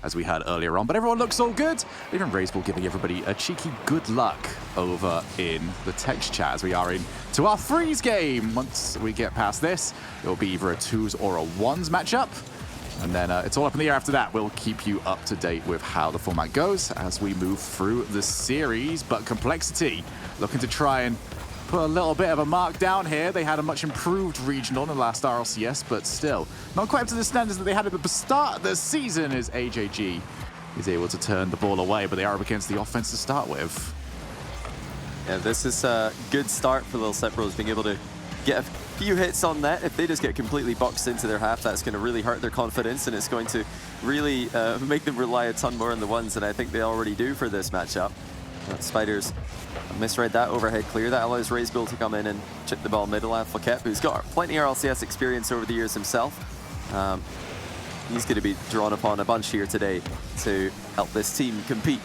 as we heard earlier on. But everyone looks all good. Even Raiseball giving everybody a cheeky good luck over in the text chat as we are in to our freeze game. Once we get past this, it will be either a 2s or a 1s matchup. And then it's all up in the air after that. We'll keep you up to date with how the format goes as we move through the series. But Complexity looking to try and put a little bit of a mark down here. They had a much improved regional in the last RLCS, but still not quite up to the standards that they had at the start of the season as AJG is able to turn the ball away, but they are up against the offense to start with. Yeah, this is a good start for Little Set Bros, being able to get a few hits on net. If they just get completely boxed into their half, that's going to really hurt their confidence, and it's going to really make them rely a ton more on the ones than I think they already do for this matchup. Spiders misread that overhead clear. That allows Raiseball to come in and chip the ball middle. Alphakep, who's got plenty of RLCS experience over the years himself. He's going to be drawn upon a bunch here today to help this team compete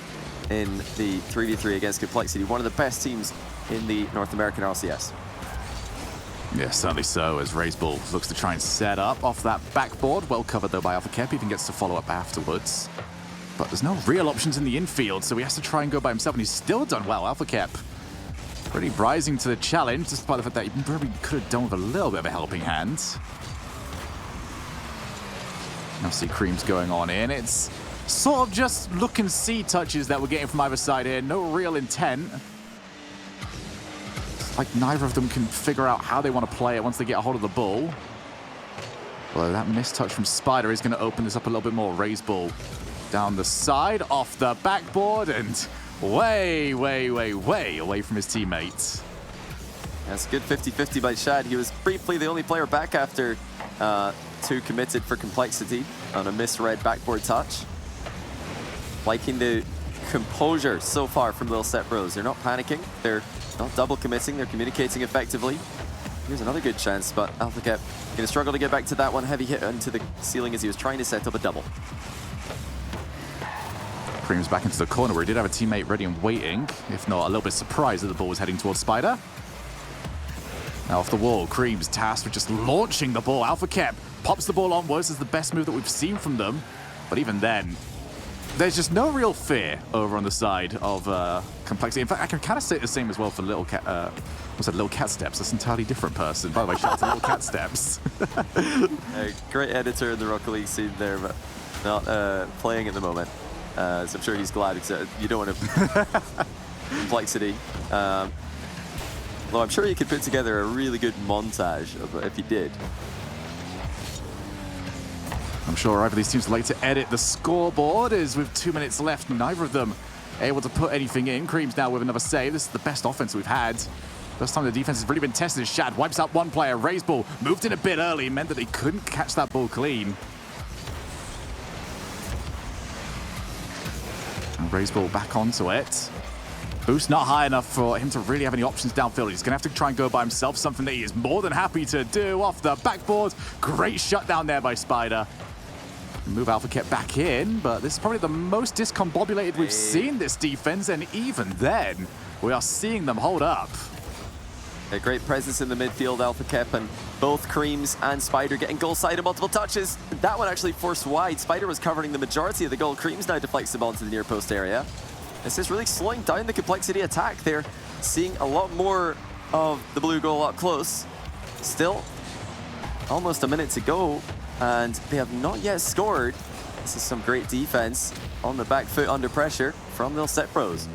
in the 3v3 against Complexity, one of the best teams in the North American RLCS. Yeah, certainly so, as Raiseball looks to try and set up off that backboard. Well covered, though, by Alphakep. Even gets to follow up afterwards. But there's no real options in the infield, so he has to try and go by himself, and he's still done well. Alphakep pretty rising to the challenge, despite the fact that he probably could have done with a little bit of a helping hand. Now see Creams going on in. It's sort of just look and see touches that we're getting from either side here. No real intent. It's like neither of them can figure out how they want to play it once they get a hold of the ball. Well, that missed touch from Spider is going to open this up a little bit more. Raiseball down the side, off the backboard, and way, way, way, way away from his teammates. That's a good 50-50 by Shad. He was briefly the only player back after 2 committed for Complexity on a misread backboard touch. Liking the composure so far from Little Set Bros. They're not panicking, they're not double committing, they're communicating effectively. Here's another good chance, but Alphakep going to struggle to get back to that one. Heavy hit into the ceiling as he was trying to set up a double. Creams back into the corner where he did have a teammate ready and waiting, if not a little bit surprised that the ball was heading towards Spider. Now off the wall, Creams tasked with just launching the ball. Alphakep pops the ball onwards as the best move that we've seen from them. But even then, there's just no real fear over on the side of Complexity. In fact, I can kind of say the same as well for Little Cat. What's that? Little Cat Steps. That's an entirely different person. By the way, shout out to Little Cat Steps. Great editor in the Rocket League scene there, but not playing at the moment. So I'm sure he's glad, except you don't want to Complexity. Though I'm sure you could put together a really good montage of if he did. I'm sure either of these teams would like to edit the scoreboard, as with 2 minutes left, neither of them able to put anything in. Creams now with another save. This is the best offense we've had. First time the defense has really been tested. Shad wipes out one player. Raiseball moved in a bit early, meant that he couldn't catch that ball clean. And Raiseball back onto it. Boost not high enough for him to really have any options downfield. He's going to have to try and go by himself, something that he is more than happy to do off the backboard. Great shutdown there by Spider. Move Alphakep back in, but this is probably the most discombobulated we've seen this defense, and even then, we are seeing them hold up. A great presence in the midfield, Alphakep, and both Creams and Spider getting goal side and multiple touches. That one actually forced wide. Spider was covering the majority of the goal. Creams now deflects the ball into the near post area. This is really slowing down the Complexity attack. They're seeing a lot more of the blue goal up close. Still, almost a minute to go, and they have not yet scored. This is some great defense on the back foot under pressure from Little Set Bros.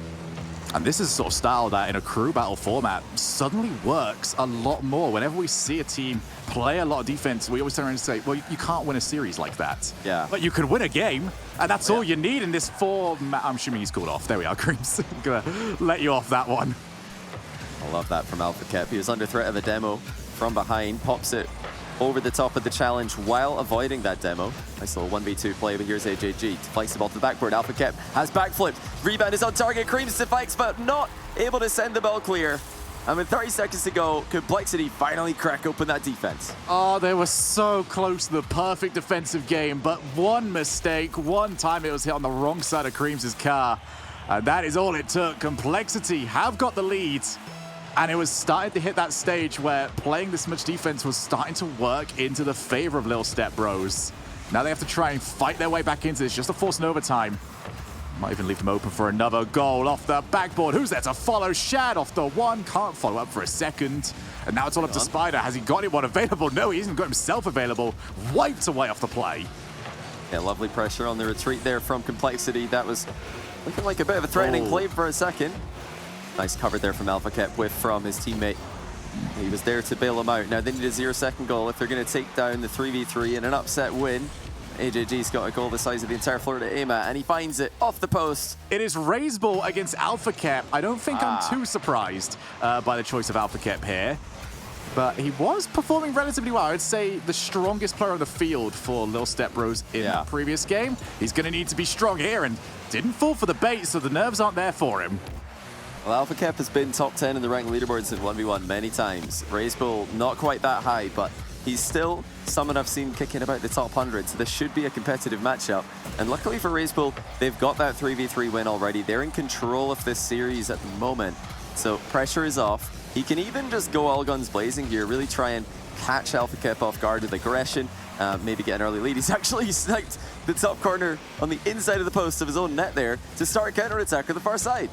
And this is a sort of style that in a crew battle format suddenly works a lot more. Whenever we see a team play a lot of defense, we always turn around and say, well, you can't win a series like that. Yeah. But you can win a game, and that's all you need in this I'm assuming he's called off. There we are, Creams. I'm going to let you off that one. I love that from Alphakep. He was under threat of a demo from behind, pops it over the top of the challenge while avoiding that demo. Nice little 1v2 play, but here's AJG. Deflects the ball to the backboard. Alphakep has backflipped. Rebound is on target. Creams deflects, but not able to send the ball clear. And with 30 seconds to go, Complexity finally crack open that defense. Oh, they were so close to the perfect defensive game, but one mistake, one time it was hit on the wrong side of Creams' car. And that is all it took. Complexity have got the lead. And it was starting to hit that stage where playing this much defense was starting to work into the favor of Little Step Bros. Now they have to try and fight their way back into this just to force an overtime. Might even leave them open for another goal off the backboard. Who's there to follow? Shad off the one. Can't follow up for a second. And now it's all up to Spider. Has he got anyone available? No, he hasn't got himself available. Wiped away off the play. Yeah, lovely pressure on the retreat there from Complexity. That was looking like a bit of a threatening play for a second. Nice cover there from AlphaCap from his teammate. He was there to bail him out. Now they need a 0-second goal if they're going to take down the 3v3 in an upset win. AJG's got a goal the size of the entire floor to aim at, and he finds it off the post. It is Raiseball against AlphaCap. I don't think I'm too surprised by the choice of AlphaCap here. But he was performing relatively well. I'd say the strongest player on the field for Lil Step Bros in the previous game. He's going to need to be strong here, and didn't fall for the bait, so the nerves aren't there for him. Well, AlphaCap has been top 10 in the rank leaderboards in 1v1 many times. Raiseball not quite that high, but he's still someone I've seen kicking about the top 100, so this should be a competitive matchup. And luckily for Raiseball, they've got that 3v3 win already. They're in control of this series at the moment, so pressure is off. He can even just go all guns blazing here, really try and catch AlphaCap off guard with aggression, maybe get an early lead. He's actually sniped the top corner on the inside of the post of his own net there to start counter-attack on the far side.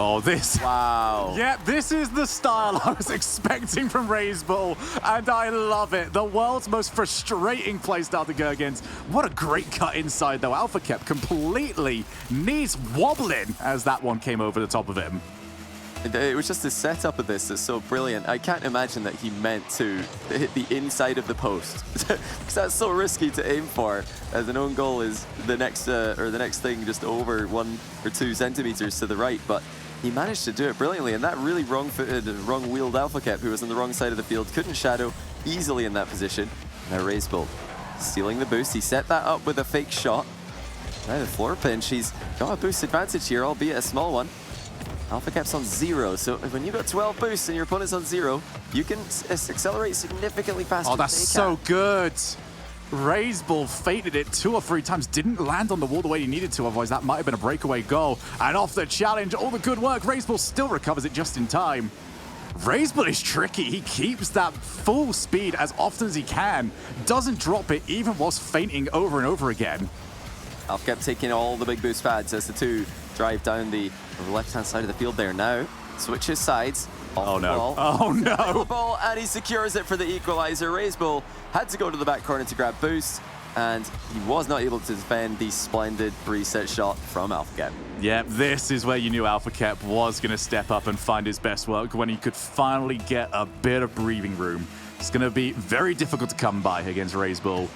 Oh, this. Wow. Yeah, this is the style I was expecting from Raiseball, and I love it. The world's most frustrating playstyle to go against. What a great cut inside, though. AlphaCap completely knees wobbling as that one came over the top of him. It was just the setup of this that's so brilliant. I can't imagine that he meant to hit the inside of the post, because that's so risky to aim for, as an own goal is the next thing just over 1 or 2 centimeters to the right. But he managed to do it brilliantly, and that really wrong-footed and wrong-wheeled AlphaCap, who was on the wrong side of the field, couldn't shadow easily in that position. Now Raiseball stealing the boost. He set that up with a fake shot. Now the floor pinch. He's got a boost advantage here, albeit a small one. AlphaCap's on 0, so when you've got 12 boosts and your opponent's on 0, you can accelerate significantly faster. Oh, that's so good. Raiseball faded it 2 or 3 times, didn't land on the wall the way he needed to, otherwise that might have been a breakaway goal. And off the challenge, all the good work, Raiseball still recovers it just in time. Raiseball is tricky. He keeps that full speed as often as he can, doesn't drop it even whilst fainting over and over again. AlphaCap taking all the big boost pads as the 2 drive down the left-hand side of the field there. Now switches sides. Oh no. Oh no. Ball, and he secures it for the equalizer. Raiseball had to go to the back corner to grab boost, and he was not able to defend the splendid reset shot from AlphaCap. Yeah, this is where you knew AlphaCap was going to step up and find his best work, when he could finally get a bit of breathing room. It's going to be very difficult to come by against Raiseball.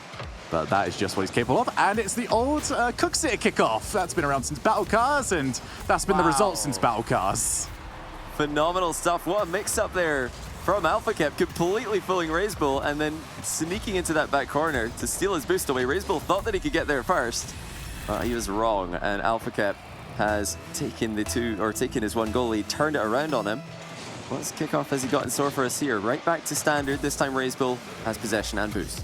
But that is just what he's capable of, and it's the old Cook Sitter kickoff. That's been around since Battle Cars, and that's been the result since Battle Cars. Phenomenal stuff. What a mix-up there from AlphaCap, completely fooling Raiseball and then sneaking into that back corner to steal his boost away. Raiseball thought that he could get there first. He was wrong, and AlphaCap has taken his 1 goal lead, turned it around on him. What's kickoff has he got in store for us here? Right back to standard. This time Raiseball has possession and boost.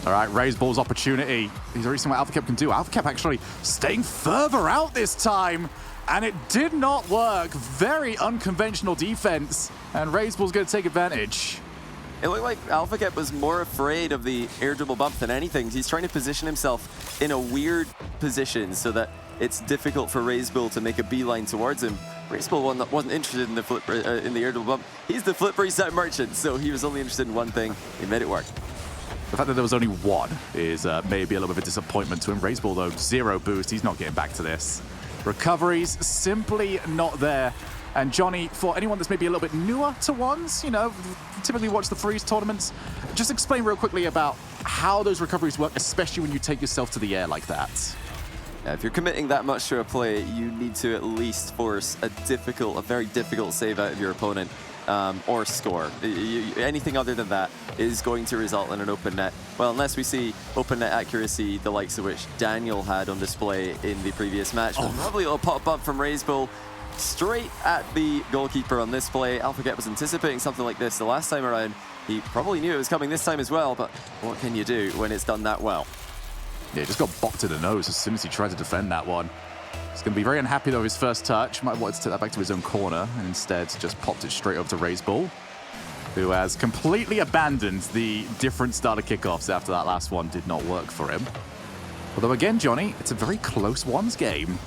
All right, Raiseball's opportunity. He's already seen what AlphaCap can do. AlphaCap actually staying further out this time, and it did not work. Very unconventional defense, and Raiseball's going to take advantage. It looked like AlphaCap was more afraid of the air dribble bump than anything. He's trying to position himself in a weird position so that it's difficult for Raiseball to make a beeline towards him. Raiseball wasn't interested in the air dribble bump. He's the flip reset merchant, so he was only interested in one thing. He made it work. The fact that there was only 1 is maybe a little bit of a disappointment to him. Raiseball, though, 0 boost. He's not getting back to this. Recoveries simply not there. And Johnny, for anyone that's maybe a little bit newer to ones, you know, typically watch the freeze tournaments, just explain real quickly about how those recoveries work, especially when you take yourself to the air like that. Yeah, if you're committing that much to a play, you need to at least force a very difficult save out of your opponent. Or score. Anything other than that is going to result in an open net. Well, unless we see open net accuracy, the likes of which Daniel had on display in the previous match. But probably a little pop-up from Raiseball straight at the goalkeeper on this play. AlphaCap was anticipating something like this the last time around. He probably knew it was coming this time as well, but what can you do when it's done that well? Yeah, just got bopped in the nose as soon as he tried to defend that one. He's going to be very unhappy, though, his first touch. Might have wanted to take that back to his own corner, and instead just popped it straight over to Raiseball. who has completely abandoned the different style of kickoffs after that last one did not work for him. Although again, Johnny, it's a very close ones game.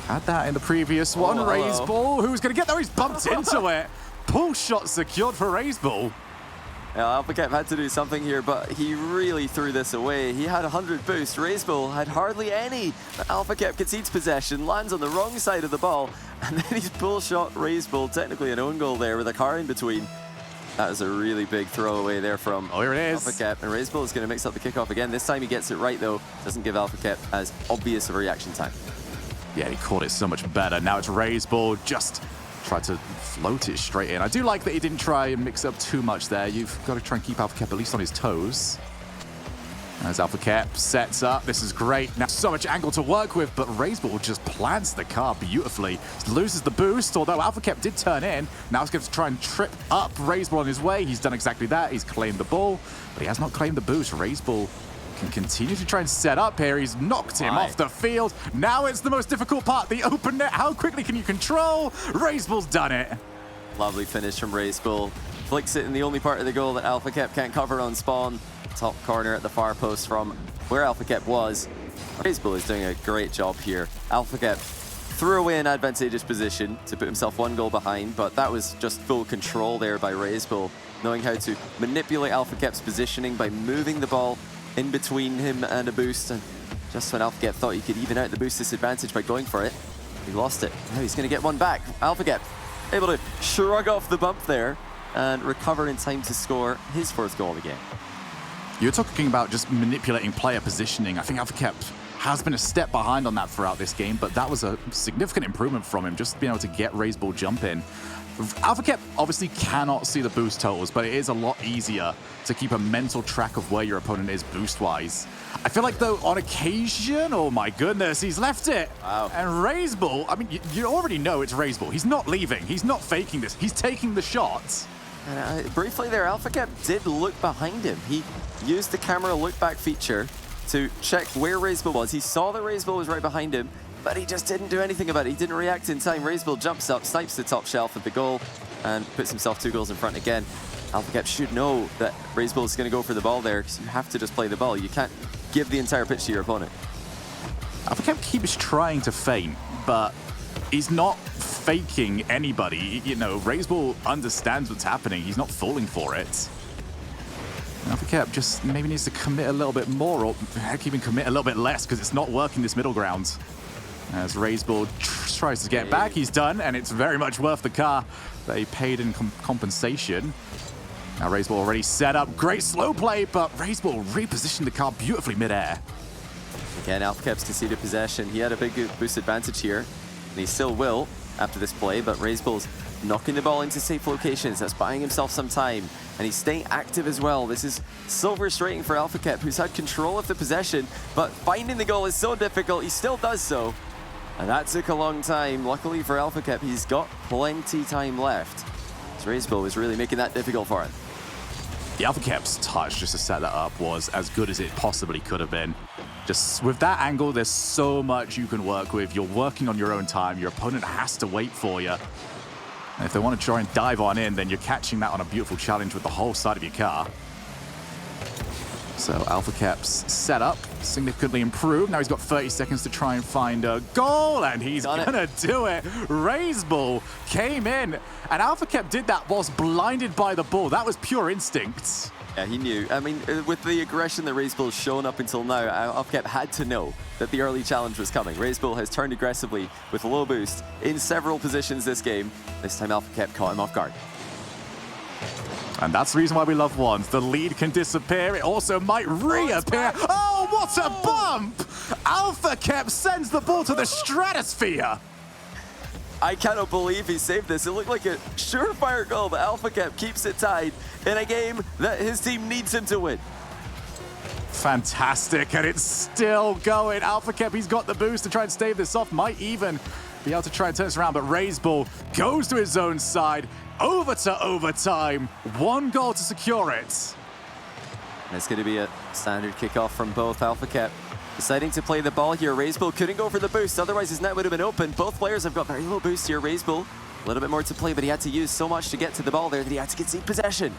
Had that in the previous one. Raiseball, who's going to get there? He's bumped into it. Pull shot secured for Raiseball. Yeah, AlphaCap had to do something here, but he really threw this away. He had 100 boost. Raiseball had hardly any. AlphaCap concedes possession, lands on the wrong side of the ball, and then he's pull shot Raiseball. Technically an own goal there with a car in between. That is a really big throwaway there from here it is. AlphaCap. And Raiseball is going to mix up the kickoff again. This time he gets it right, though. Doesn't give AlphaCap as obvious of a reaction time. Yeah, he caught it so much better. Now it's Raiseball, just tried to float it straight in. I do like that he didn't try and mix up too much there. You've got to try and keep AlphaCap at least on his toes. As AlphaCap sets up, this is great. Now so much angle to work with, but Raiseball just plants the car beautifully. Loses the boost, although AlphaCap did turn in. Now he's going to try and trip up Raiseball on his way. He's done exactly that. He's claimed the ball, but he has not claimed the boost. Raiseball can continue to try and set up here. He's knocked him off the field. Now it's the most difficult part, the open net. How quickly can you control? Raiseball's done it. Lovely finish from Raiseball. Flicks it in the only part of the goal that AlphaCap can't cover on spawn. Top corner at the far post from where AlphaCap was. Raiseball is doing a great job here. AlphaCap threw away an advantageous position to put himself one goal behind, but that was just full control there by Raiseball, knowing how to manipulate AlphaCap's positioning by moving the ball in between him and a boost. And just when AlphaCap thought he could even out the boost disadvantage by going for it, he lost it. Now he's going to get one back. AlphaCap able to shrug off the bump there and recover in time to score his fourth goal of the game. You're talking about just manipulating player positioning. I think AlphaCap has been a step behind on that throughout this game, but that was a significant improvement from him, just being able to get Raiseball jump in. AlphaCap obviously cannot see the boost totals, but it is a lot easier to keep a mental track of where your opponent is boost-wise. I feel like, though, on occasion, oh my goodness, he's left it. Wow. And Raiseball, I mean, you already know it's Raiseball. He's not leaving. He's not faking this. He's taking the shot. And briefly there, AlphaCap did look behind him. He used the camera look-back feature to check where Raiseball was. He saw that Raiseball was right behind him, but he just didn't do anything about it. He didn't react in time. Raiseball jumps up, snipes the top shelf of the goal, and puts himself 2 goals in front again. AlphaCap should know that Raiseball is going to go for the ball there, because you have to just play the ball. You can't give the entire pitch to your opponent. AlphaCap keeps trying to feint, but he's not faking anybody. You know, Raiseball understands what's happening. He's not falling for it. AlphaCap just maybe needs to commit a little bit more, or heck, even commit a little bit less, because it's not working this middle ground. As Raiseball tries to get back, he's done, and it's very much worth the car that he paid in compensation. Now Raiseball already set up. Great slow play, but Raiseball repositioned the car beautifully mid-air. Again, AlphaCap's conceded possession. He had a big boost advantage here, and he still will after this play, but Raiseball's knocking the ball into safe locations. That's buying himself some time, and he's staying active as well. This is so frustrating for AlphaCap, who's had control of the possession, but finding the goal is so difficult. He still does so, and that took a long time. Luckily for AlphaCap, he's got plenty time left. So Raiseball was really making that difficult for him. The AlphaCap's touch just to set that up was as good as it possibly could have been. Just with that angle, there's so much you can work with. You're working on your own time. Your opponent has to wait for you. And if they want to try and dive on in, then you're catching that on a beautiful challenge with the whole side of your car. So AlphaCap's setup significantly improved. Now he's got 30 seconds to try and find a goal, and he's gonna do it. Raiseball came in, and AlphaCap did that whilst blinded by the ball. That was pure instinct. Yeah, he knew. I mean, with the aggression that Raiseball has shown up until now, AlphaCap had to know that the early challenge was coming. Raiseball has turned aggressively with a low boost in several positions this game. This time AlphaCap caught him off guard. And that's the reason why we love ones. The lead can disappear. It also might reappear. Oh, what a bump! AlphaCap sends the ball to the stratosphere. I cannot believe he saved this. It looked like a surefire goal, but AlphaCap keeps it tied in a game that his team needs him to win. Fantastic, and it's still going. AlphaCap, he's got the boost to try and stave this off. Might even be able to try and turn this around, but Raiseball goes to his own side. Over to overtime. 1 goal to secure it. And it's going to be a standard kickoff from both. AlphaCap deciding to play the ball here. Raiseball couldn't go for the boost, otherwise his net would have been open. Both players have got very low boost here. Raiseball A little bit more to play, but he had to use so much to get to the ball there that he had to concede possession.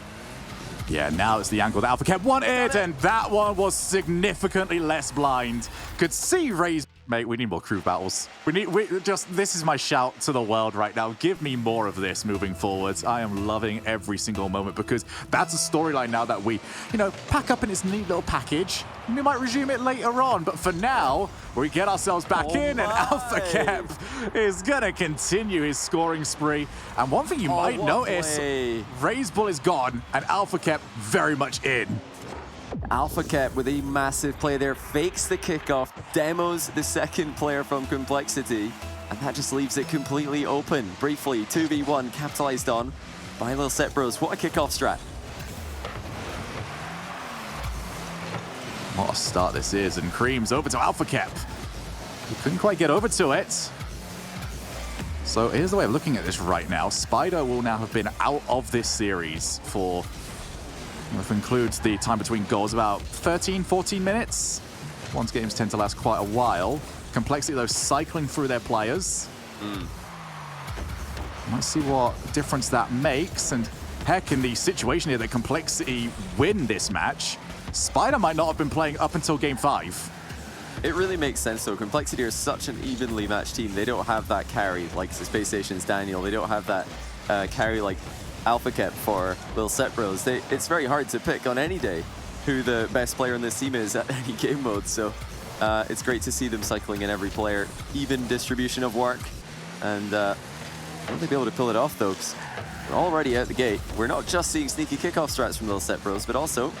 Yeah, now it's the angle that AlphaCap wanted, and that one was significantly less blind. Could see Raze. Mate, we need more crew battles. This is my shout to the world right now. Give me more of this moving forwards. I am loving every single moment because that's a storyline now that we, pack up in its neat little package. We might resume it later on, but for now, we get ourselves back in, and AlphaCap is gonna continue his scoring spree. And one thing you might notice, Raze Bull is gone, and AlphaCap very much in. AlphaCap with a massive play there, fakes the kickoff, demos the second player from Complexity, and that just leaves it completely open. Briefly, 2v1 capitalized on by Lil Set Bros. What a kickoff strat. What a start this is, and Cream's over to AlphaCap. He couldn't quite get over to it. So here's the way of looking at this right now. Spider will now have been out of this series for, if it includes the time between goals, about 13, 14 minutes. One's games tend to last quite a while. Complexity, though, cycling through their players. Let's see what difference that makes. And heck, in the situation here that Complexity win this match, Spider might not have been playing up until game 5. It really makes sense, though. Complexity are such an evenly matched team. They don't have that carry like the Space Station's Daniel. They don't have that carry like AlphaCap for Lil Set Bros. It's very hard to pick on any day who the best player in this team is at any game mode. So it's great to see them cycling in every player. Even distribution of work. And will they be able to pull it off, though? 'Cause we're already out the gate. We're not just seeing sneaky kickoff strats from Lil Set Bros, but also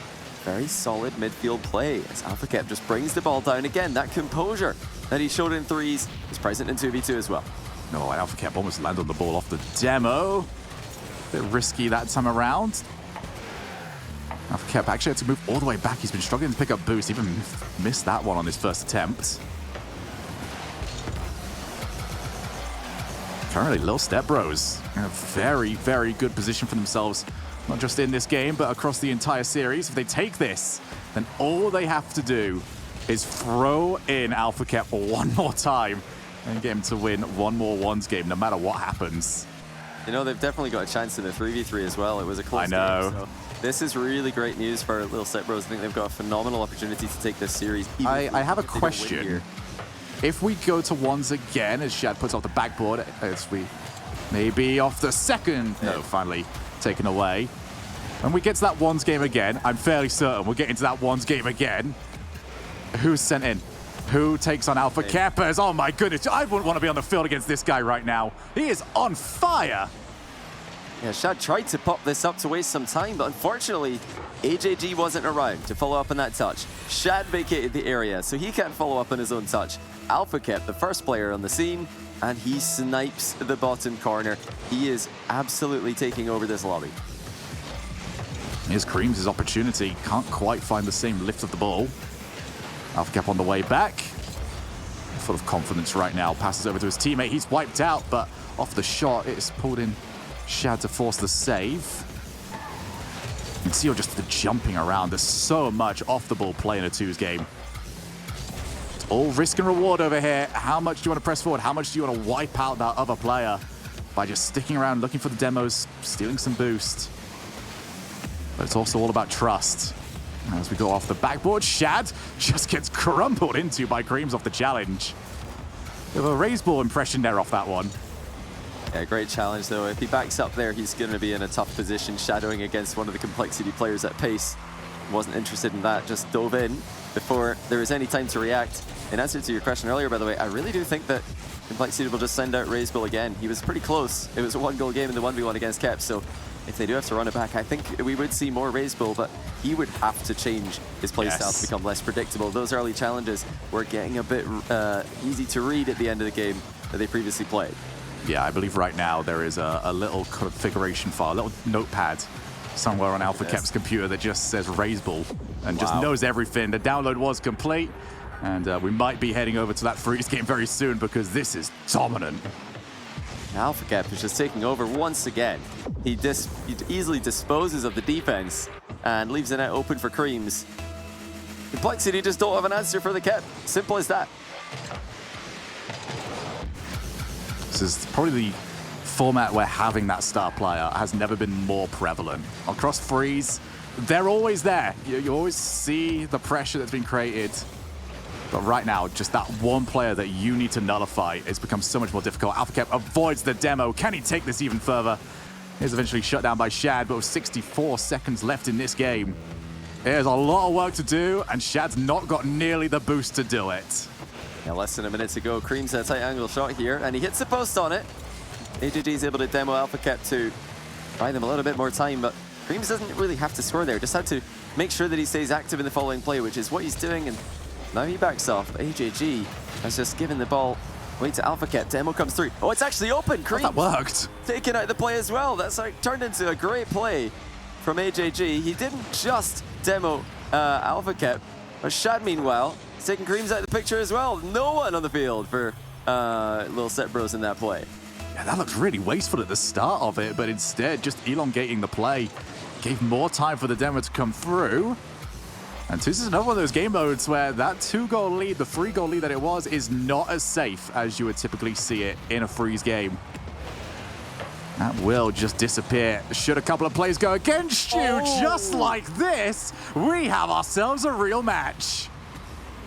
very solid midfield play as AlphaCap just brings the ball down again. That composure that he showed in threes is present in 2v2 as well. No, AlphaCap almost landed on the ball off the demo. Bit risky that time around. AlphaCap actually had to move all the way back. He's been struggling to pick up boost. Even missed that one on his first attempt. Currently, Lil Step Bros in a very, very good position for themselves. Not just in this game, but across the entire series. If they take this, then all they have to do is throw in AlphaCap one more time and get him to win one more ones game, no matter what happens. They've definitely got a chance in the 3v3 as well. It was a close game. So this is really great news for Lil Set Bros. I think they've got a phenomenal opportunity to take this series. I have a question. If we go to ones again, as Shad puts off the backboard, as we maybe off the second, no, finally taken away. When we get to that ones game again, I'm fairly certain we'll get into that ones game again. Who's sent in? Who takes on AlphaCap? Oh my goodness, I wouldn't want to be on the field against this guy right now. He is on fire. Yeah, Shad tried to pop this up to waste some time, but unfortunately, AJG wasn't around to follow up on that touch. Shad vacated the area, so he can't follow up on his own touch. AlphaCap, the first player on the scene, and he snipes the bottom corner. He is absolutely taking over this lobby. Here's Creams' opportunity. Can't quite find the same lift of the ball. AlphaCap on the way back. Full of confidence right now. Passes over to his teammate. He's wiped out, but off the shot, it's pulled in Shad to force the save. You can see just the jumping around. There's so much off the ball play in a twos game. It's all risk and reward over here. How much do you want to press forward? How much do you want to wipe out that other player by just sticking around, looking for the demos, stealing some boost? But it's also all about trust. As we go off the backboard, Shad just gets crumbled into by Creams off the challenge. We have a Raze Ball impression there off that one. Yeah, great challenge though. If he backs up there, he's going to be in a tough position, shadowing against one of the Complexity players at pace. Wasn't interested in that, just dove in before there was any time to react. In answer to your question earlier, by the way, I really do think that Complexity will just send out Raze Ball again. He was pretty close. It was a 1-goal game in the 1v1 against Kep, so if they do have to run it back, I think we would see more Raze Ball, but he would have to change his playstyle to become less predictable. Those early challenges were getting a bit easy to read at the end of the game that they previously played. Yeah, I believe right now there is a little configuration file, a little notepad somewhere on AlphaCap's computer that just says Raze Ball and just knows everything. The download was complete, and we might be heading over to that freeze game very soon because this is dominant. AlphaCap is just taking over once again. He easily disposes of the defense and leaves the net open for Creams. Complexity just don't have an answer for the Kep. Simple as that. This is probably the format where having that star player has never been more prevalent. Across Freeze, they're always there. You always see the pressure that's been created. But right now, just that one player that you need to nullify, it's become so much more difficult. AlphaCap avoids the demo. Can he take this even further? He's eventually shut down by Shad, but with 64 seconds left in this game, there's a lot of work to do, and Shad's not got nearly the boost to do it. Yeah, less than a minute to go. Cream's a tight angle shot here, and he hits the post on it. AJG is able to demo AlphaCap to buy them a little bit more time, but Creams doesn't really have to score there. Just have to make sure that he stays active in the following play, which is what he's doing, and now he backs off. AJG has just given the ball away to AlphaCap. Demo comes through. Oh, it's actually open. Creams that worked. Taking out the play as well. That's like turned into a great play from AJG. He didn't just demo AlphaCap, but Shad, meanwhile, is taking Creams out of the picture as well. No one on the field for Little Set Bros in that play. Yeah, that looked really wasteful at the start of it, but instead just elongating the play gave more time for the demo to come through. And this is another one of those game modes where that 2-goal lead, the 3-goal lead that it was, is not as safe as you would typically see it in a Freeze game. That will just disappear. Should a couple of plays go against you, just like this, we have ourselves a real match.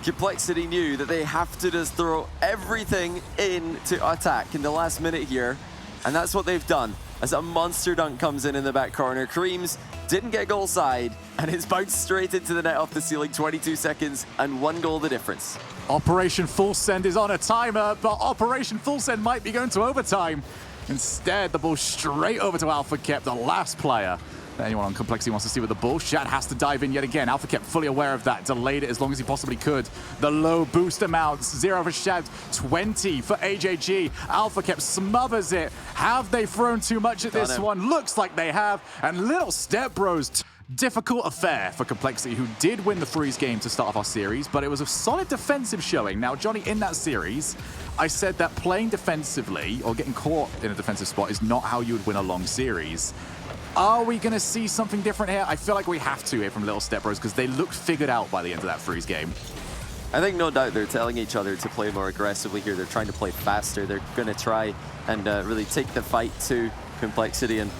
Complexity knew that they have to just throw everything in to attack in the last minute here, and that's what they've done. As a monster dunk comes in the back corner, Creams didn't get goal side, and it's bounced straight into the net off the ceiling. 22 seconds and 1 goal the difference. Operation Full Send is on a timer, but Operation Full Send might be going to overtime. Instead, the ball straight over to AlphaCap, the last player that anyone on Complexity wants to see with the ball. Shad has to dive in yet again. AlphaCap fully aware of that, delayed it as long as he possibly could. The low boost amounts, 0 for Shad, 20 for AJG. AlphaCap smothers it. Have they thrown too much at this one? Looks like they have. And Little Step Bros, difficult affair for Complexity, who did win the Freeze game to start off our series, but it was a solid defensive showing. Now, Johnny, in that series, I said that playing defensively or getting caught in a defensive spot is not how you would win a long series. Are we going to see something different here? I feel like we have to here from Little Step Bros because they looked figured out by the end of that Freeze game. I think no doubt they're telling each other to play more aggressively here. They're trying to play faster. They're going to try and really take the fight to Complexity and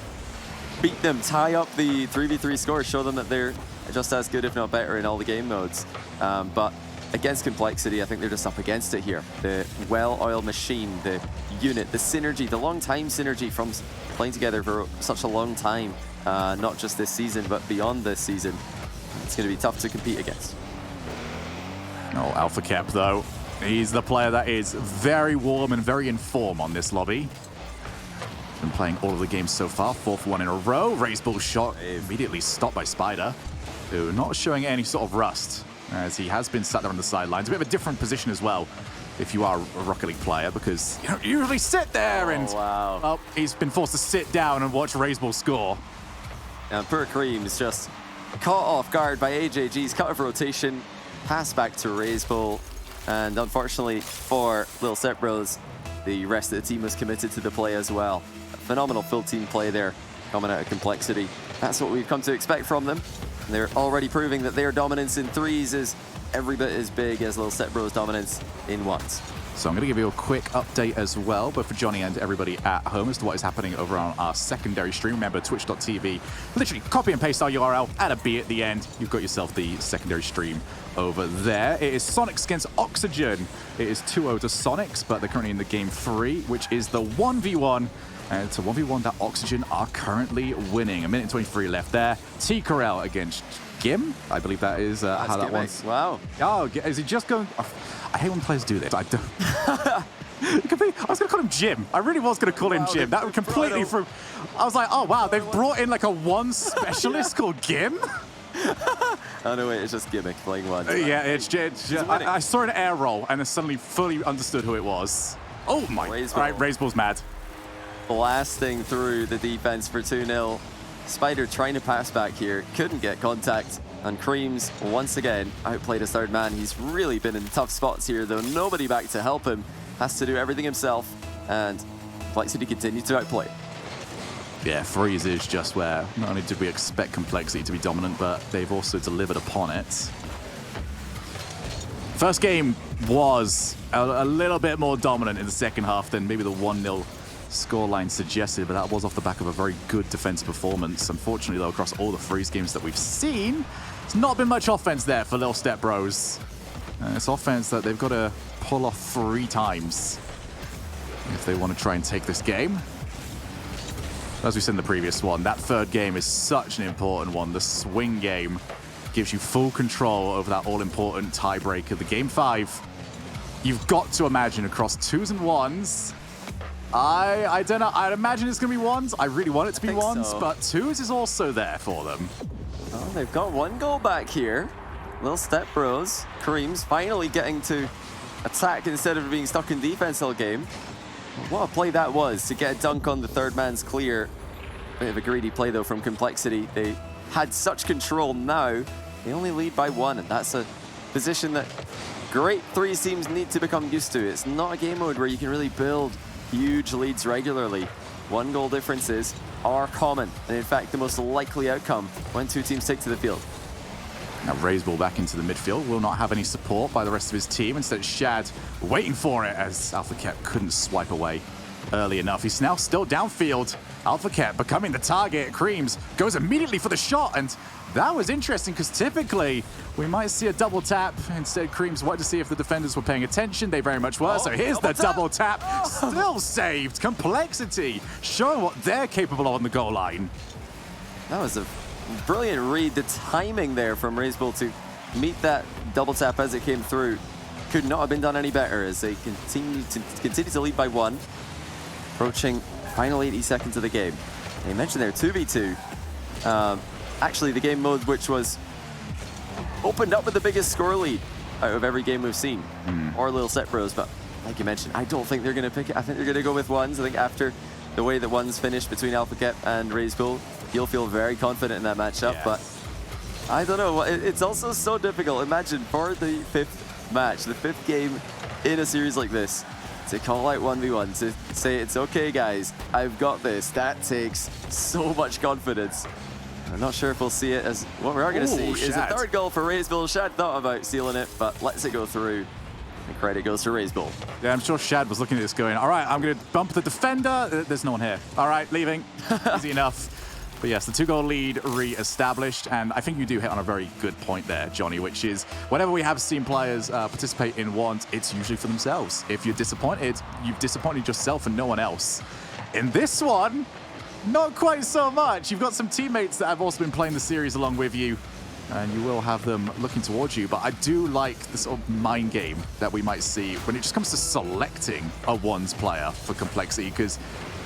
beat them, tie up the 3v3 score, show them that they're just as good, if not better, in all the game modes. But against Complexity, I think they're just up against it here. The well-oiled machine, the unit, the synergy, the long-time synergy from playing together for such a long time, not just this season, but beyond this season. It's going to be tough to compete against. No, AlphaCap, though. He's the player that is very warm and very in form on this lobby. Been playing all of the games so far, 4th one in a row. Raised ball shot immediately stopped by Spider, who not showing any sort of rust, as he has been sat there on the sidelines. A bit of a different position as well, if you are a Rocket League player, because you don't usually sit there and... Wow. Well, he's been forced to sit down and watch Raised ball score. And poor Cream's just caught off guard by AJG's cut of rotation, pass back to Raised ball, and unfortunately for Little Step Bros, the rest of the team was committed to the play as well. A phenomenal full team play there, coming out of Complexity. That's what we've come to expect from them. And they're already proving that their dominance in threes is every bit as big as Little Step Bros' dominance in ones. So I'm going to give you a quick update as well, but for Johnny and everybody at home as to what is happening over on our secondary stream. Remember, twitch.tv, literally copy and paste our URL, add a B at the end. You've got yourself the secondary stream over there. It is Sonics against Oxygen. It is 2-0 to Sonics, but they're currently in the game 3, which is the 1v1. And it's a 1v1 that Oxygen are currently winning. 1 minute and 23 left there. T-Corral against Gim. I believe that is how that was. Wow. Oh, is he just going... I hate when players do this. I don't... I was going to call him Jim. I really was going to call him Jim. That would completely from... I was like, oh, wow, they've brought in like a one specialist called Gim? Oh, no, wait, it's just Gimmick playing one. Yeah, it's just... I saw an air roll and I suddenly fully understood who it was. Oh, my... All right, Raised ball's mad. Blasting through the defense for 2-0. Spider trying to pass back here, couldn't get contact. And Creams, once again, outplayed his third man. He's really been in tough spots here, though. Nobody back to help him. Has to do everything himself. And Complexity continued to outplay. Yeah, Freeze is just where not only did we expect Complexity to be dominant, but they've also delivered upon it. First game was a little bit more dominant in the second half than maybe the 1-0 scoreline suggested, but that was off the back of a very good defensive performance. Unfortunately, though, across all the freeze games that we've seen, it's not been much offense there for Little Step Bros. It's offense that they've got to pull off 3 times if they want to try and take this game. As we said in the previous one, that 3rd game is such an important one. The swing game gives you full control over that all-important tiebreaker. The game 5, you've got to imagine across 2s and 1s. I don't know. I'd imagine it's going to be 1s. I really want it to be 1s, so. But 2s is also there for them. Oh, they've got 1 goal back here. Little Step Bros. Kareem's finally getting to attack instead of being stuck in defense all game. What a play that was to get a dunk on the 3rd man's clear. Bit of a greedy play, though, from Complexity. They had such control. Now they only lead by 1, and that's a position that great 3 teams need to become used to. It's not a game mode where you can really build huge leads regularly. 1 goal differences are common, and in fact the most likely outcome when 2 teams take to the field. Now Raysball back into the midfield, will not have any support by the rest of his team. Instead it's Shad waiting for it as Alpha Kep couldn't swipe away early enough. He's now still downfield. Alpha Kep becoming the target. Creams goes immediately for the shot, and that was interesting because typically we might see a double tap. Instead, Creams wanted to see if the defenders were paying attention. They very much were. So here's the double tap. Still saved. Complexity showing what they're capable of on the goal line. That was a brilliant read. The timing there from Raysball to meet that double tap as it came through could not have been done any better as they continue to lead by 1. Approaching final 80 seconds of the game. They mentioned there 2v2. Actually, the game mode which was opened up with the biggest score lead out of every game we've seen, or Little Step Bros. But like you mentioned, I don't think they're going to pick it. I think they're going to go with 1s. I think after the way that 1s finished between Alpha Kep and Raysball, you'll feel very confident in that matchup. Yes. But I don't know. It's also so difficult. Imagine for the 5th match, the 5th game in a series like this, to call out 1v1, to say, it's okay, guys, I've got this. That takes so much confidence. I'm not sure if we'll see it as what we are going to see is a 3rd goal for Raysball. Shad thought about sealing it, but lets it go through. And credit goes to Raysball. Yeah, I'm sure Shad was looking at this going, all right, I'm going to bump the defender. There's no one here. All right, leaving. Easy enough. But yes, the 2-goal lead re-established, and I think you do hit on a very good point there, Johnny, which is whenever we have seen players participate in 1s, it's usually for themselves. If you're disappointed, you've disappointed yourself and no one else. In this one, not quite so much. You've got some teammates that have also been playing the series along with you, and you will have them looking towards you. But I do like the sort of mind game that we might see when it just comes to selecting a 1s player for Complexity, because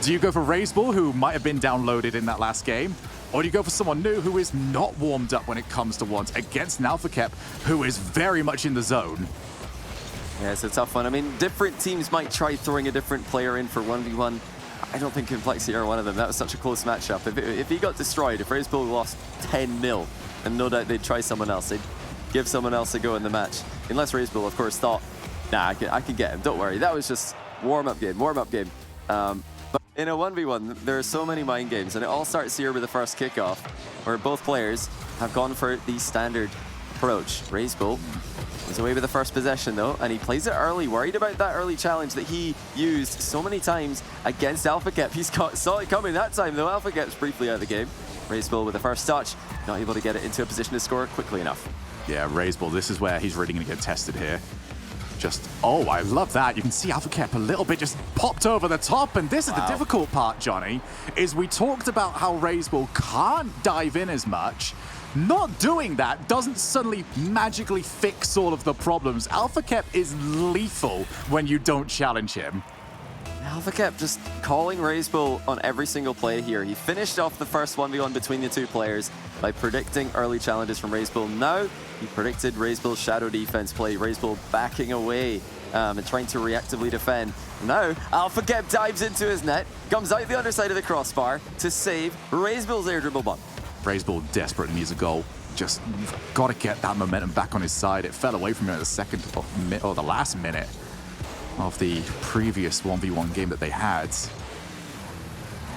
do you go for Raysball, who might have been downloaded in that last game? Or do you go for someone new who is not warmed up when it comes to 1s against an Alpha Kep, who is very much in the zone? Yeah, it's a tough one. I mean, different teams might try throwing a different player in for 1v1. I don't think Complexity are one of them. That was such a close matchup. If he got destroyed, if Raysball lost 10-0, then no doubt they'd try someone else. They'd give someone else a go in the match. Unless Raysball, of course, thought, nah, I can get him. Don't worry. That was just warm-up game. But in a 1v1, there are so many mind games, and it all starts here with the first kickoff, where both players have gone for the standard approach. Raysball is away with the first possession, though, and he plays it early, worried about that early challenge that he used so many times against Alpha Kep. He saw it coming that time, though. Alpha Kep's briefly out of the game. Raysball with the first touch, not able to get it into a position to score quickly enough. Yeah, Raysball, this is where he's really going to get tested here. Oh, I love that. You can see Alpha Kep a little bit just popped over the top, and this is the difficult part, Johnny, is we talked about how Raysball can't dive in as much. Not doing that doesn't suddenly magically fix all of the problems. Alpha Kep is lethal when you don't challenge him. Alpha Kep just calling Raysball on every single play here. He finished off the first 1v1 between the 2 players by predicting early challenges from Raysball. Now, he predicted Raysball's shadow defense play. Raysball backing away and trying to reactively defend. Now, Alpha Kep dives into his net, comes out the underside of the crossbar to save Raysball's air dribble bump. Raysball desperately needs a goal. Just got to get that momentum back on his side. It fell away from him at the second or the last minute of the previous 1v1 game that they had.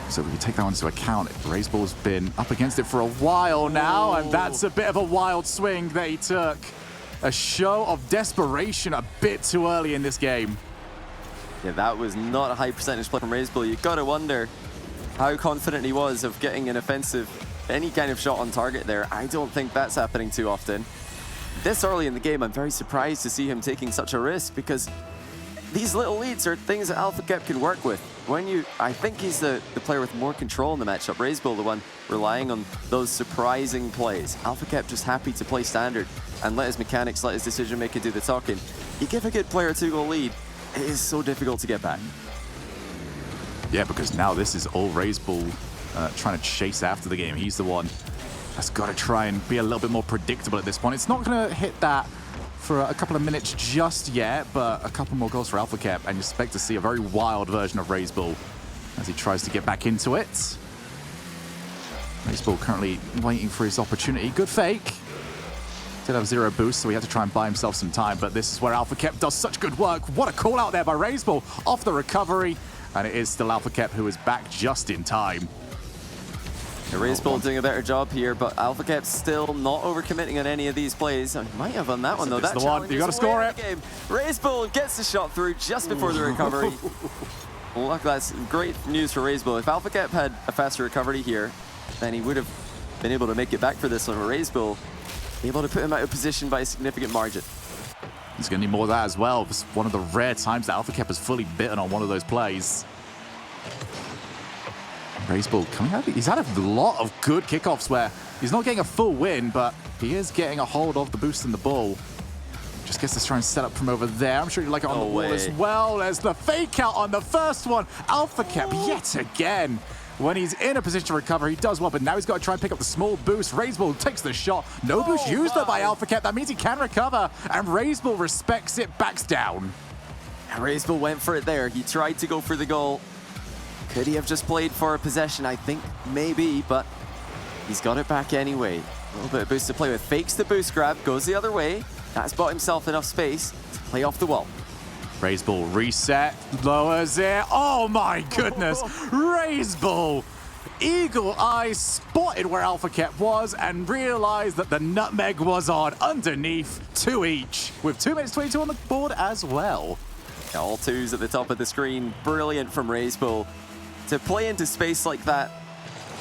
So we can take that one into account. Raysball's been up against it for a while now, and that's a bit of a wild swing that he took. A show of desperation a bit too early in this game. Yeah, that was not a high percentage play from Razebull. You've got to wonder how confident he was of getting an offensive, any kind of shot on target there. I don't think that's happening too often. This early in the game, I'm very surprised to see him taking such a risk, because these little leads are things that AlphaKep can work with. I think he's the player with more control in the matchup. Razebull, the one relying on those surprising plays. AlphaKep just happy to play standard and let his mechanics, let his decision making do the talking. You give a good player a 2-goal lead, it is so difficult to get back. Yeah, because now this is all Razebull trying to chase after the game. He's the one that's got to try and be a little bit more predictable at this point. It's not going to hit that for a couple of minutes just yet, but a couple more goals for AlphaKep, and you expect to see a very wild version of Razebull as he tries to get back into it. Razebull currently waiting for his opportunity. Good fake. Did have 0 boost, so he had to try and buy himself some time, but this is where AlphaKep does such good work. What a call out there by Razebull off the recovery, and it is still AlphaKep who is back just in time. Razebull doing a better job here, but AlphaKep's still not overcommitting on any of these plays. He might have on that one, though. That's the one. You got to score it. Razebull gets the shot through just before the recovery. Look, that's great news for Razebull. If AlphaKep had a faster recovery here, then he would have been able to make it back for this one. Razebull able to put him out of position by a significant margin. He's going to need more of that as well. It's one of the rare times that AlphaKep has fully bitten on one of those plays. Razebull coming out. He's had a lot of good kickoffs where he's not getting a full win, but he is getting a hold of the boost in the ball. Just gets to try and set up from over there. I'm sure you like it on the wall as well. There's the fake out on the first one. AlphaKep yet again. When he's in a position to recover, he does well, but now he's got to try and pick up the small boost. Razebull takes the shot. No boost used though by AlphaKep. That means he can recover, and Razebull respects it, backs down. Razebull went for it there. He tried to go for the goal. Could he have just played for a possession? I think maybe, but he's got it back anyway. A little bit of boost to play with. Fakes the boost grab, goes the other way. That's bought himself enough space to play off the wall. Razebull reset, lowers it. Oh my goodness. Razebull, eagle eye, spotted where AlphaKep was and realized that the nutmeg was on underneath, 2 each, with 2 minutes 22 on the board as well. All 2s at the top of the screen. Brilliant from Razebull. To play into space like that,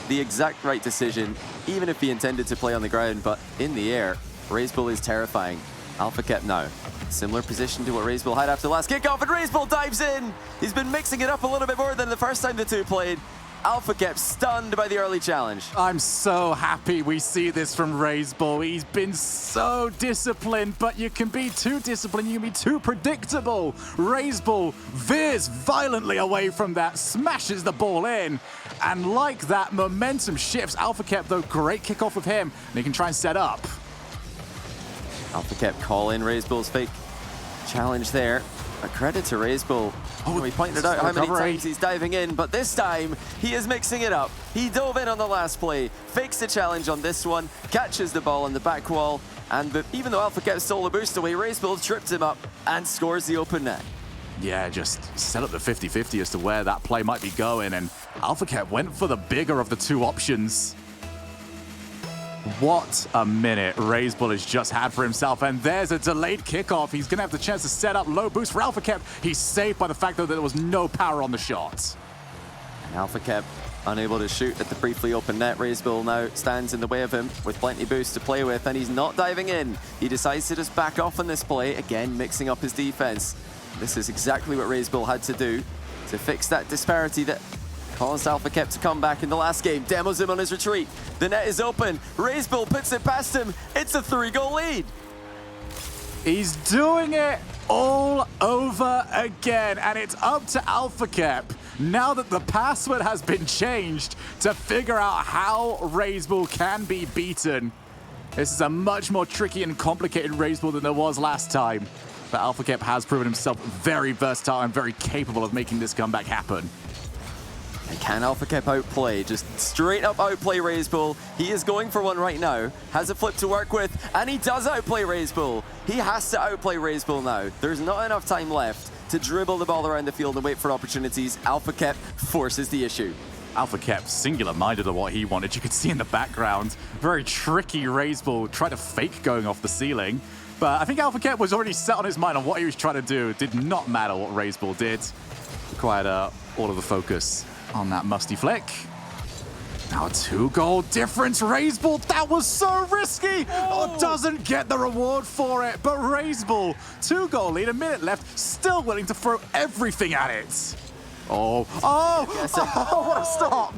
the exact right decision, even if he intended to play on the ground, but in the air, Razebull is terrifying. AlphaKep now. Similar position to what Razebull had after the last kickoff, and Razebull dives in! He's been mixing it up a little bit more than the first time the 2 played. AlphaKep stunned by the early challenge. I'm so happy we see this from Razebull. He's been so disciplined, but you can be too disciplined, you can be too predictable. Razebull veers violently away from that, smashes the ball in, and like that, momentum shifts. AlphaKep, though, great kickoff with him, and he can try and set up. AlphaKep call in Razebull's fake challenge there. A credit to Razebull. Oh, he pointed out how many times he's diving in, but this time he is mixing it up. He dove in on the last play, fakes the challenge on this one, catches the ball on the back wall, and even though AlphaKep stole the boost away, Razebull tripped him up and scores the open net. Yeah, just set up the 50-50 as to where that play might be going, and AlphaKep went for the bigger of the 2 options. What a minute Razebull has just had for himself, and there's a delayed kickoff. He's going to have the chance to set up low boost for AlphaKep. He's saved by the fact, though, that there was no power on the shot. And AlphaKep unable to shoot at the briefly open net. Razebull now stands in the way of him with plenty boost to play with, and he's not diving in. He decides to just back off on this play, again mixing up his defense. This is exactly what Razebull had to do to fix that disparity that caused AlphaKep to come back in the last game. Demos him on his retreat. The net is open. Razebull puts it past him. It's a 3-goal lead. He's doing it all over again, and it's up to AlphaKep, now that the password has been changed, to figure out how Razebull can be beaten. This is a much more tricky and complicated Razebull than there was last time, but AlphaKep has proven himself very versatile and very capable of making this comeback happen. And can AlphaKep outplay? Just straight up outplay Razebull. He is going for one right now. Has a flip to work with, and he does outplay Razebull. He has to outplay Razebull now. There's not enough time left to dribble the ball around the field and wait for opportunities. AlphaKep forces the issue. AlphaKep singular-minded of what he wanted. You could see in the background, very tricky Razebull tried to fake going off the ceiling. But I think AlphaKep was already set on his mind on what he was trying to do. It did not matter what Razebull did. Quite all of the focus on that musty flick. Now a 2-goal difference. Razebull, that was so risky. Oh, doesn't get the reward for it. But Razebull, 2-goal lead, a minute left, still willing to throw everything at it. Oh, what a stop.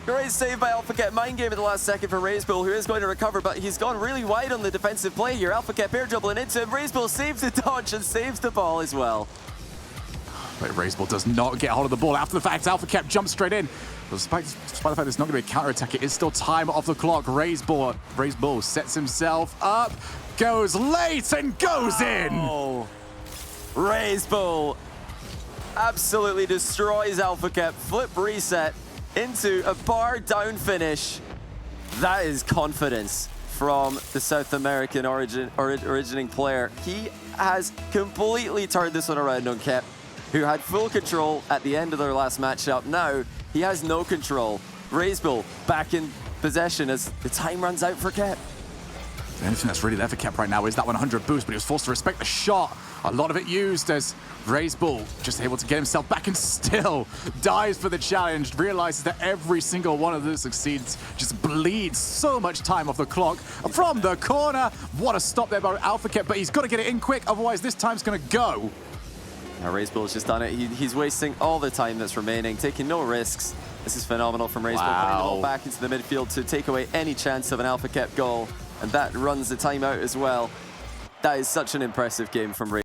Great save by AlphaCat. Mind game at the last second for Razebull, who is going to recover, but he's gone really wide on the defensive play here. AlphaCat air dribbling into him. Razebull saves the dodge and saves the ball as well. But Razebull does not get hold of the ball. After the fact, AlphaCat jumps straight in. Despite the fact there's not going to be a counter-attack, it is still time off the clock. Razebull sets himself up, goes late and goes in. Oh, Razebull absolutely destroys AlphaCat. Flip reset into a bar down finish. That is confidence from the South American originating player. He has completely turned this one around on Kep, who had full control at the end of their last matchup. Now, he has no control. Razebull back in possession as the time runs out for Kep. The only thing that's really there for Kep right now is that 100 boost, but he was forced to respect the shot. A lot of it used as Razebull just able to get himself back and still dives for the challenge, realizes that every single one of those succeeds, just bleeds so much time off the clock. From the corner, what a stop there by AlphaCat, but he's got to get it in quick, otherwise this time's going to go. Now Razebull's just done it. He's wasting all the time that's remaining, taking no risks. This is phenomenal from Razebull, putting the ball back into the midfield to take away any chance of an AlphaCat goal, and that runs the time out as well. That is such an impressive game from Razebull.